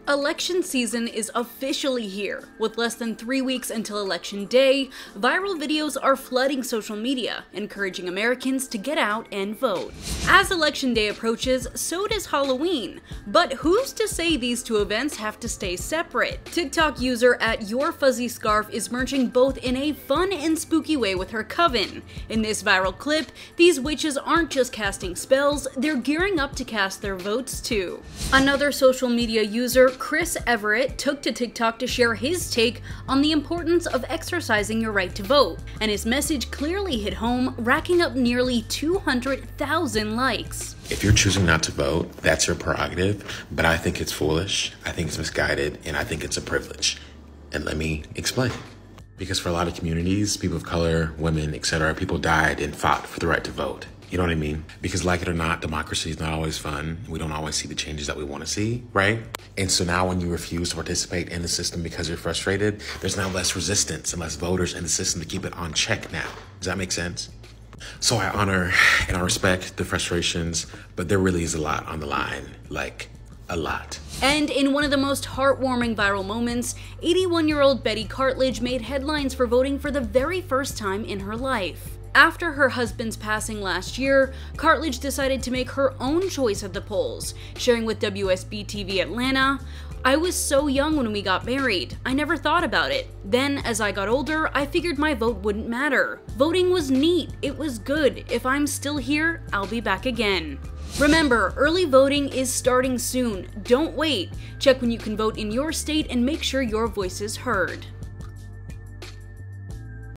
Election season is officially here. With less than 3 weeks until Election Day, viral videos are flooding social media, encouraging Americans to get out and vote. As Election Day approaches, so does Halloween. But who's to say these two events have to stay separate? TikTok user @YourFuzzyScarf is merging both in a fun and spooky way with her coven. In this viral clip, these witches aren't just casting spells, they're gearing up to cast their votes too. Another social media user, Chris Everett, took to TikTok to share his take on the importance of exercising your right to vote, and his message clearly hit home, racking up nearly 200,000 likes. If you're choosing not to vote, that's your prerogative, but I think it's foolish, I think it's misguided, and I think it's a privilege. And let me explain. Because for a lot of communities, people of color, women, etc., people died and fought for the right to vote. You know what I mean? Because like it or not, democracy is not always fun. We don't always see the changes that we want to see, right? And so now when you refuse to participate in the system because you're frustrated, there's now less resistance and less voters in the system to keep it on check now. Does that make sense? So I honor and I respect the frustrations, but there really is a lot on the line, like a lot. And in one of the most heartwarming viral moments, 81-year-old Betty Cartage made headlines for voting for the very first time in her life. After her husband's passing last year, Cartage decided to make her own choice at the polls, sharing with WSB-TV Atlanta, "I was so young when we got married. I never thought about it. Then, as I got older, I figured my vote wouldn't matter. Voting was neat. It was good. If I'm still here, I'll be back again." Remember, early voting is starting soon. Don't wait. Check when you can vote in your state and make sure your voice is heard.